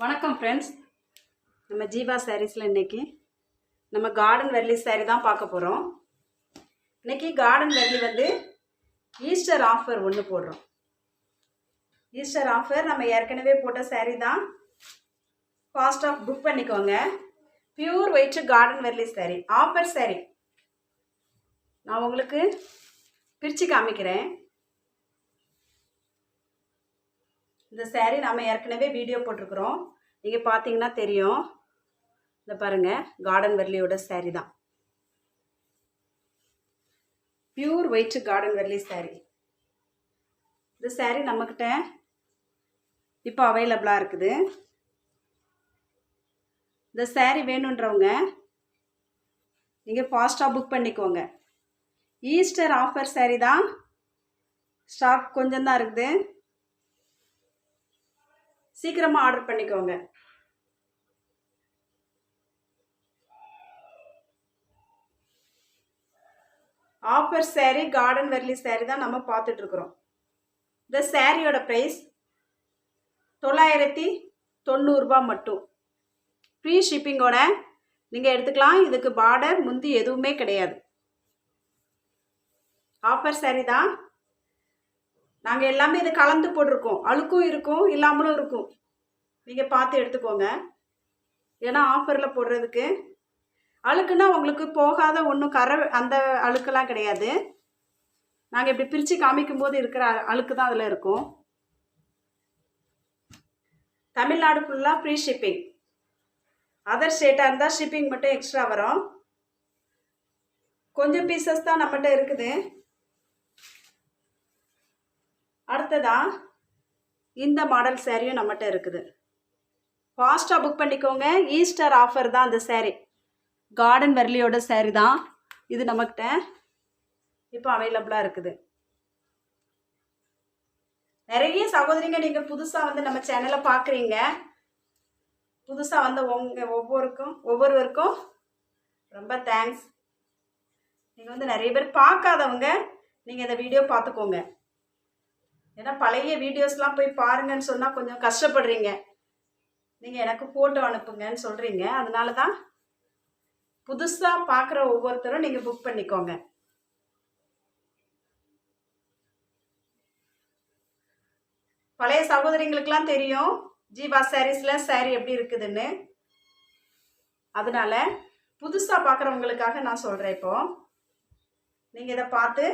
வணக்கம் ஃப்ரெண்ட்ஸ். நம்ம ஜீவா சாரீஸில் இன்றைக்கி நம்ம கார்டன் வெர்லி சாரீ தான் பார்க்க போகிறோம். இன்றைக்கி கார்டன் வெர்லி வந்து ஈஸ்டர் ஆஃபர் ஒன்று போடுறோம். ஈஸ்டர் ஆஃபர் நம்ம ஏற்கனவே போட்ட சாரீ தான். ஃபாஸ்ட்டாக புக் பண்ணிக்கோங்க. பியூர் ஒயிட் கார்டன் வெர்லி சாரீ, ஆஃபர் சாரீ. நான் உங்களுக்கு பிரித்து காமிக்கிறேன். இந்த சாரீ நம்ம ஏற்கனவே வீடியோ போட்டிருக்கிறோம், நீங்கள் பார்த்தீங்கன்னா தெரியும். இந்த பாருங்கள், கார்டன் வெர்லியோட சாரீ தான். பியூர் ஒயிட் கார்டன் வெர்லி சாரீ. இந்த சாரீ நம்மக்கிட்ட இப்போ அவைலபிளாக இருக்குது. இந்த சாரீ வேணுன்றவங்க நீங்கள் ஃபாஸ்ட்டாக புக் பண்ணிக்கோங்க. ஈஸ்டர் ஆஃபர் சாரீ தான், ஸ்டாக் கொஞ்சம் தான் இருக்குது. சீக்கிரமாக ஆர்டர் பண்ணிக்கோங்க. ஆஃபர் சாரீ கார்டன் வெர்லி சாரீ தான் நம்ம பார்த்துட்ருக்குறோம். இந்த சாரியோட ப்ரைஸ் 990 மட்டும். ஃப்ரீ ஷிப்பிங்கோட நீங்கள் எடுத்துக்கலாம். இதுக்கு பார்டர் முந்தி எதுவுமே கிடையாது. ஆஃபர் சாரீ தான். நாங்கள் எல்லாமே இது கலந்து போட்டிருக்கோம். அழுக்கும் இருக்கும், இல்லாமலும் இருக்கும். நீங்கள் பார்த்து எடுத்துக்கோங்க. ஏன்னா ஆஃபரில் போடுறதுக்கு அழுக்குன்னா உங்களுக்கு போகாத ஒன்றும் அந்த அழுக்கெல்லாம் கிடையாது. நாங்கள் இப்படி பிரித்து காமிக்கும் போது இருக்கிற அழுக்கு தான் அதில் இருக்கும். தமிழ்நாடு ஃபுல்லாக ஃப்ரீ ஷிப்பிங். அதர் ஸ்டேட்டாக இருந்தால் ஷிப்பிங் மட்டும் எக்ஸ்ட்ரா வரும். கொஞ்சம் பீசஸ் தான் நம்மகிட்ட இருக்குது. அடுத்ததான் இந்த மாடல் சாரியும் நம்மகிட்ட இருக்குது. ஃபாஸ்ட்டாக புக் பண்ணிக்கோங்க. ஈஸ்டர் ஆஃபர் தான் அந்த சாரீ. கார்டன் வெர்லியோட சாரீ தான் இது. நம்மகிட்ட இப்போ அவைலபிளாக இருக்குது. நிறைய சகோதரிங்க நீங்கள் புதுசாக வந்து நம்ம சேனலை பார்க்குறீங்க. புதுசாக வந்து ஒவ்வொருவருக்கும் ரொம்ப தேங்க்ஸ். நீங்கள் வந்து நிறைய பேர் பார்க்காதவங்க நீங்கள் இந்த வீடியோ பார்த்துக்கோங்க. ஏன்னா பழைய வீடியோஸ்லாம் போய் பாருங்கன்னு சொன்னால் கொஞ்சம் கஷ்டப்படுறீங்க. நீங்கள் எனக்கு ஃபோட்டோ அனுப்புங்கன்னு சொல்கிறீங்க. அதனால தான் புதுசாக பார்க்குற ஒவ்வொருத்தரும் நீங்கள் புக் பண்ணிக்கோங்க. பழைய சகோதரிங்களுக்கெல்லாம் தெரியும் ஜீவா சாரீஸில் சாரீ எப்படி இருக்குதுன்னு. அதனால புதுசாக பார்க்குறவங்களுக்காக நான் சொல்கிறேன். இப்போது நீங்கள் இதை பார்த்து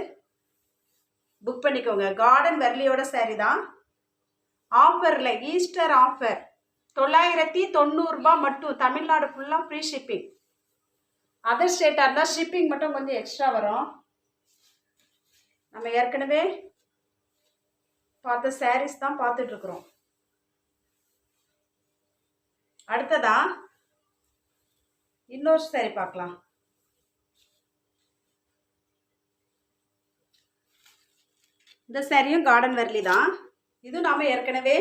புக் பண்ணிக்கோங்க. கார்டன் வெர்லியோட சாரீ தான். ஆஃபரில் ஈஸ்டர் ஆஃபர் 990 மட்டும். தமிழ்நாடு ஃபுல்லாக ஃப்ரீ ஷிப்பிங். அதர் ஸ்டேட்டாக இருந்தால் ஷிப்பிங் மட்டும் கொஞ்சம் எக்ஸ்ட்ரா வரும். நம்ம ஏற்கனவே பார்த்த சாரீஸ் தான் பார்த்துட்ருக்குறோம். அடுத்ததா இன்னொரு சாரீ பார்க்கலாம். இந்த சாரியும் கார்டன் வெர்லி தான். இதுவும் நாம் ஏற்கனவே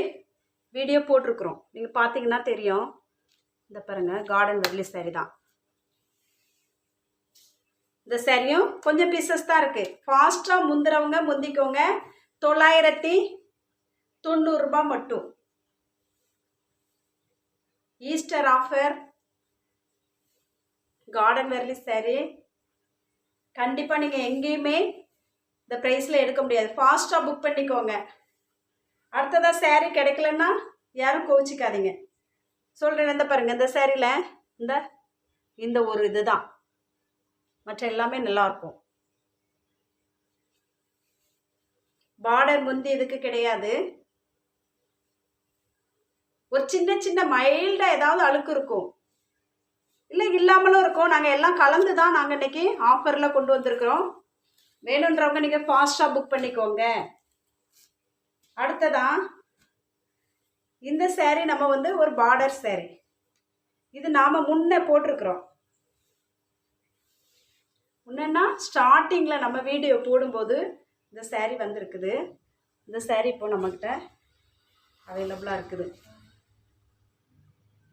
வீடியோ போட்டிருக்கிறோம். நீங்கள் பார்த்தீங்கன்னா தெரியும். இந்த பாருங்கள், கார்டன் வெர்லி சாரீ தான். இந்த சாரியும் கொஞ்சம் பீசஸ் தான் இருக்குது. ஃபாஸ்ட்டாக முந்துறவங்க முந்திக்கோங்க. 990 மட்டும். ஈஸ்டர் ஆஃபர் கார்டன் வெர்லி சாரீ கண்டிப்பாக நீங்கள் எங்கேயுமே இந்த ப்ரைஸில் எடுக்க முடியாது. ஃபாஸ்ட்டாக புக் பண்ணிக்கோங்க. அடுத்ததாக சாரீ கிடைக்கலன்னா யாரும் கோச்சிக்காதீங்க. சொல்கிறேன். இந்த பாருங்கள், இந்த சாரியில் இந்த ஒரு இது தான், மற்ற எல்லாமே நல்லாயிருக்கும். பார்டர் முந்தி இதுக்கு கிடையாது. ஒரு சின்ன சின்ன மைல்டாக ஏதாவது அழுக்கு இருக்கும், இல்லை இல்லாமலும் இருக்கும். நாங்கள் எல்லாம் கலந்து தான் நாங்கள் இன்றைக்கி ஆஃபரில் கொண்டு வந்திருக்கிறோம். வேணுன்றவங்க நீங்கள் ஃபாஸ்ட்டாக புக் பண்ணிக்கோங்க. அடுத்ததான் இந்த சாரீ நம்ம வந்து ஒரு பார்டர் சாரீ. இது நாம் முன்னே போட்டிருக்கிறோம். முன்னா ஸ்டார்டிங்கில் நம்ம வீடியோ போடும்போது இந்த சாரீ வந்திருக்குது. இந்த சாரீ இப்போ நம்மக்கிட்ட அவைலபிளாக இருக்குது.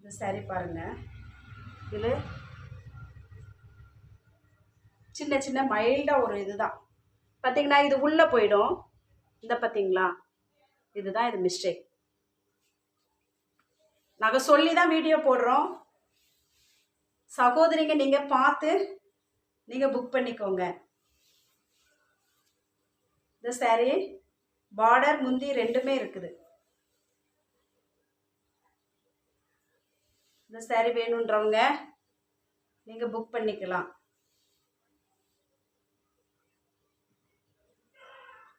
இந்த சாரீ பாருங்கள். இதில் சின்ன சின்ன மைல்டாக ஒரு இதுதான் பார்த்தீங்கன்னா, இது உள்ளே போயிடும். இந்த பார்த்தீங்களா, இதுதான் இது மிஸ்டேக். நாங்கள் சொல்லி தான் வீடியோ போடுறோம். சகோதரிங்க நீங்கள் பார்த்து நீங்கள் புக் பண்ணிக்கோங்க. இந்த saree பார்டர் முந்தி ரெண்டுமே இருக்குது. இந்த saree வேணுன்றவங்க நீங்கள் புக் பண்ணிக்கலாம்.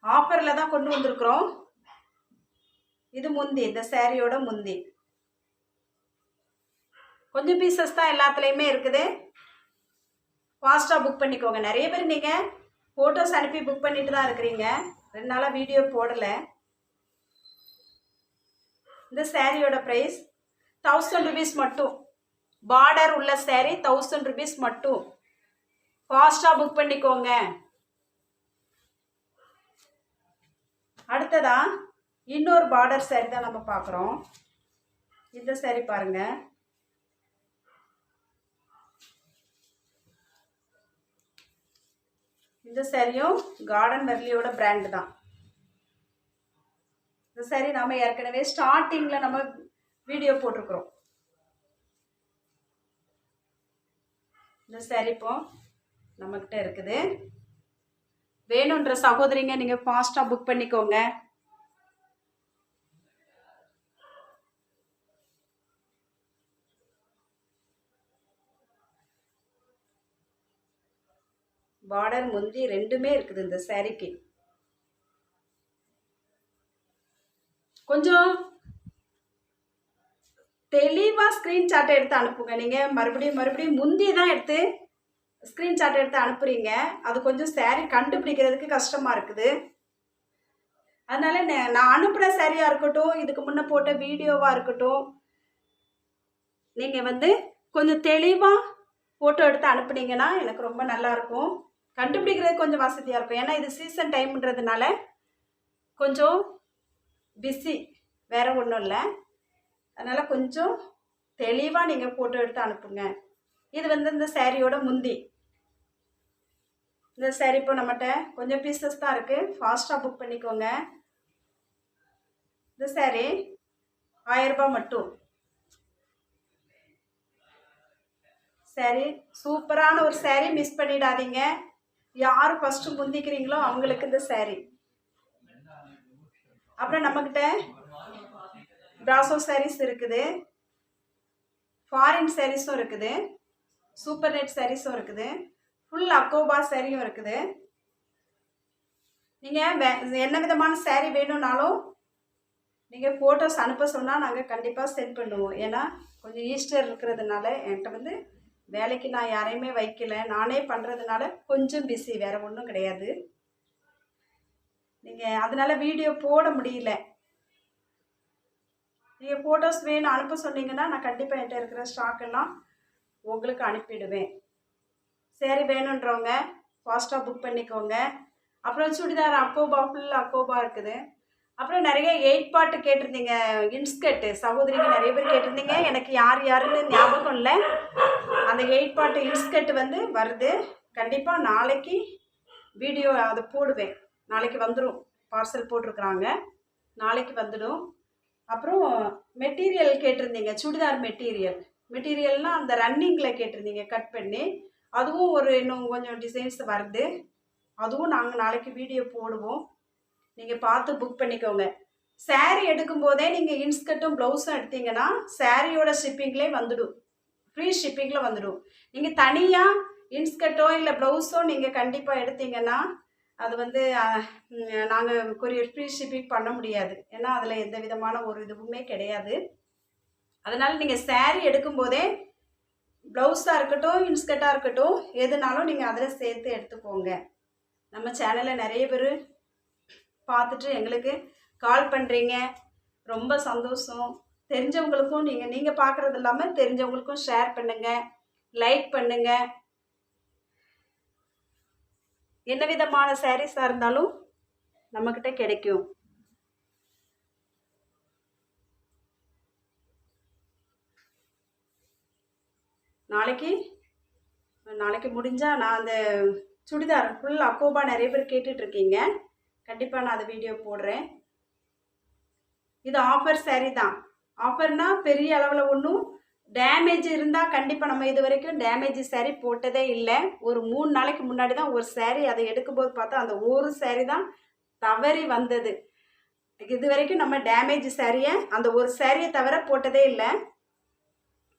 ஆஃபரில் தான் கொண்டு வந்திருக்கிறோம். இது முந்தி, இந்த சாரியோட முந்தி. கொஞ்சம் பீசஸ் தான் எல்லாத்துலேயுமே இருக்குது. ஃபாஸ்ட்டாக புக் பண்ணிக்கோங்க. நிறைய பேர் நீங்கள் ஃபோட்டோஸ் அனுப்பி புக் பண்ணிட்டு தான் இருக்கிறீங்க. 2 நாளாக வீடியோ போடலை. இந்த சாரியோட ப்ரைஸ் 1000 rupees மட்டும். பார்டர் உள்ள சாரி 1000 rupees மட்டும். ஃபாஸ்ட்டாக புக் பண்ணிக்கோங்க. அடுத்ததா இன்னொரு பார்டர் சாரி தான் நம்ம பார்க்குறோம். இந்த சாரி பாருங்க. இந்த சாரியும் கார்டன் வெர்லியோட பிராண்ட் தான். இந்த சாரி நம்ம ஏற்கனவே ஸ்டார்டிங்கில் நம்ம வீடியோ போட்டிருக்கிறோம். இந்த சாரி இப்போ நம்மக்கிட்ட இருக்குது. வேணுன்ற சகோதரிங்க நீங்கள் ஃபாஸ்ட்டாக புக் பண்ணிக்கோங்க. பார்டர் முந்தி ரெண்டுமே இருக்குது இந்த சாரிக்கு. கொஞ்சம் தெளிவாக ஸ்க்ரீன்ஷாட் எடுத்து அனுப்புங்க. நீங்கள் மறுபடியும் முந்தி தான் எடுத்து ஸ்க்ரீன்ஷாட் எடுத்து அனுப்புகிறீங்க. அது கொஞ்சம் சாரி கண்டுபிடிக்கிறதுக்கு கஷ்டமாக இருக்குது. அதனால் நான் அனுப்புகிற சாரியாக இருக்கட்டும், இதுக்கு முன்னே போட்ட வீடியோவாக இருக்கட்டும், நீங்கள் கொஞ்சம் தெளிவாக ஃபோட்டோ எடுத்து அனுப்புனீங்கன்னா எனக்கு ரொம்ப நல்லாயிருக்கும். கண்டுபிடிக்கிறது கொஞ்சம் வசதியாக இருக்கும். ஏன்னா இது சீசன் டைம்ன்றதுனால கொஞ்சம் பிஸி, வேறு ஒன்றும் இல்லை. அதனால் கொஞ்சம் தெளிவாக நீங்கள் ஃபோட்டோ எடுத்து அனுப்புங்க. இது இந்த சாரியோட முந்தி. இந்த சாரி இப்போ நம்மகிட்ட கொஞ்சம் பீசஸ் தான் இருக்குது. ஃபாஸ்ட்டாக புக் பண்ணிக்கோங்க. இந்த சாரி 1000 ரூபாய் மட்டும். சாரி சூப்பரான ஒரு சாரி, மிஸ் பண்ணிடாதீங்க. யார் ஃபஸ்ட்டு முந்திக்கிறீங்களோ அவங்களுக்கு இந்த சாரி. அப்புறம் நம்மக்கிட்ட பிராசோ சாரீஸ் இருக்குது, ஃபாரின் சாரீஸும் இருக்குது, சூப்பர் நெட் சாரீஸும் இருக்குது, ஃபுல் அக்கோபா சாரியும் இருக்குது. நீங்கள் என்ன விதமான சாரீ வேணும்னாலும் நீங்கள் ஃபோட்டோஸ் அனுப்ப சொன்னால் நாங்கள் கண்டிப்பாக சென்ட் பண்ணுவோம். ஏன்னா கொஞ்சம் ஈஸ்டர் இருக்கிறதுனால என்கிட்ட வேலைக்கு நான் யாரையுமே வைக்கல, நானே பண்ணுறதுனால கொஞ்சம் பிஸி, வேறு ஒன்றும் கிடையாது. நீங்கள் அதனால் வீடியோ போட முடியல. நீங்கள் ஃபோட்டோஸ் வேணும் அனுப்ப சொன்னீங்கன்னா நான் கண்டிப்பாக என்கிட்ட இருக்கிற ஸ்டாக்கெல்லாம் உங்களுக்கு அனுப்பிடுவேன். சரி, வேணுன்றவங்க ஃபாஸ்ட்டாக புக் பண்ணிக்கோங்க. அப்புறம் சுடிதார் அக்கோபா, ஃபுல் அக்கோபா இருக்குது. அப்புறம் நிறைய 8 பார்ட் கேட்டிருந்தீங்க. இன்ஸ்கர்ட்டு சகோதரிங்க நிறைய பேர் கேட்டிருந்தீங்க. எனக்கு யாருன்னு ஞாபகம் இல்லை. அந்த 8 பார்ட் இன்ஸ்கர்ட் வருது. கண்டிப்பாக நாளைக்கு வீடியோ அதை போடுவேன். நாளைக்கு வந்துடும். பார்சல் போட்டிருக்குறாங்க, நாளைக்கு வந்துடும். அப்புறம் மெட்டீரியல் கேட்டிருந்தீங்க. சுடிதார் மெட்டீரியல்னால் அந்த ரன்னிங்கில் கேட்டிருந்தீங்க, கட் பண்ணி. அதுவும் இன்னும் கொஞ்சம் டிசைன்ஸ் வருது. அதுவும் நாங்கள் நாளைக்கு வீடியோ போடுவோம். நீங்கள் பார்த்து புக் பண்ணிக்கோங்க. சாரீ எடுக்கும்போதே நீங்கள் இன்ஸ்கர்ட்டும் ப்ளவுஸும் எடுத்தீங்கன்னா சாரியோட ஷிப்பிங்லேயே வந்துடும், ஃப்ரீ ஷிப்பிங்கில் வந்துடும். நீங்கள் தனியாக இன்ஸ்கர்ட்டோ இல்லை ப்ளவுஸோ நீங்கள் கண்டிப்பாக எடுத்தீங்கன்னா அது நாங்கள் கொரியர் ஃப்ரீ ஷிப்பிங் பண்ண முடியாது. ஏன்னா அதில் எந்த விதமான ஒரு இதுவுமே கிடையாது. அதனால் நீங்கள் சாரீ எடுக்கும்போதே ப்ளவுஸாக இருக்கட்டும், இன்ஸ்கர்ட்டாக இருக்கட்டும், எதுனாலும் நீங்கள் அதில் சேர்த்து எடுத்துக்கோங்க. நம்ம சேனலில் நிறைய பேர் பார்த்துட்டு எங்களுக்கு கால் பண்ணுறீங்க, ரொம்ப சந்தோஷம். தெரிஞ்சவங்களுக்கும் நீங்கள் பார்க்குறது இல்லாமல் தெரிஞ்சவங்களுக்கும் ஷேர் பண்ணுங்கள், லைக் பண்ணுங்கள். என்ன விதமான சாரீஸாக இருந்தாலும் நம்மக்கிட்ட கிடைக்கும். நாளைக்கு முடிஞ்சால் நான் அந்த சுடிதார் ஃபுல் அக்கோபா நிறைய பேர் கேட்டுட்ருக்கீங்க. கண்டிப்பாக நான் அந்த வீடியோ போடுறேன். இது ஆஃபர் சாரீ தான். ஆஃபர்னால் பெரிய அளவில் ஒன்றும் டேமேஜ் இருந்தால் கண்டிப்பாக நம்ம இது வரைக்கும் டேமேஜ் saree போட்டதே இல்லை. ஒரு 3 நாளைக்கு முன்னாடி தான் ஒரு saree அதை எடுக்கும்போது பார்த்தா அந்த ஒரு saree தான் தவறி வந்தது. இது வரைக்கும் நம்ம டேமேஜ் சாரியை அந்த ஒரு சாரியை தவிர போட்டதே இல்லை.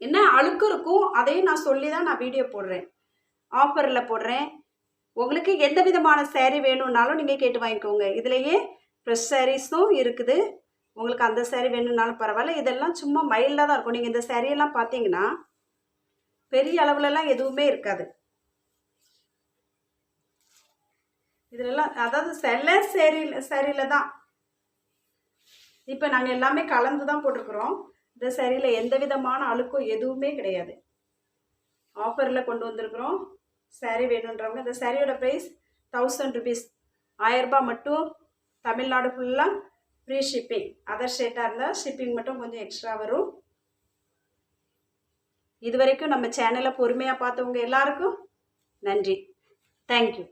என்ன அழுக்கு இருக்கும் அதையும் நான் சொல்லி தான் நான் வீடியோ போடுறேன், ஆஃபரில் போடுறேன். உங்களுக்கு எந்த விதமான saree வேணும்னாலும் நீங்கள் கேட்டு வாங்கிக்கோங்க. இதுலேயே ஃப்ரெஷ் சாரீஸும் இருக்குது. உங்களுக்கு அந்த saree வேணும்னாலும் பரவாயில்ல. இதெல்லாம் சும்மா மைல்டாக தான் இருக்கும். நீங்கள் இந்த சாரியெல்லாம் பார்த்தீங்கன்னா பெரிய அளவுலலாம் எதுவுமே இருக்காது. இதிலெல்லாம் அதாவது சில சாரியில் தான் இப்போ நாங்கள் எல்லாமே கலந்து தான் போட்டிருக்கிறோம். இந்த சாரியில் எந்த விதமான அழுக்கும் எதுவுமே கிடையாது. ஆஃபரில் கொண்டு வந்திருக்கிறோம். saree வேணுன்றவங்க இந்த சாரியோட ப்ரைஸ் 1000 rupees, 1000 ரூபாய் மட்டும். தமிழ்நாடு ஃபுல்லாக ஃப்ரீ ஷிப்பிங். அதர் ஸ்டேட்டாக இருந்தால் ஷிப்பிங் மட்டும் கொஞ்சம் எக்ஸ்ட்ரா வரும். இது வரைக்கும் நம்ம சேனலை பொறுமையாக பார்த்தவங்க எல்லாருக்கும் நன்றி. தேங்க்யூ.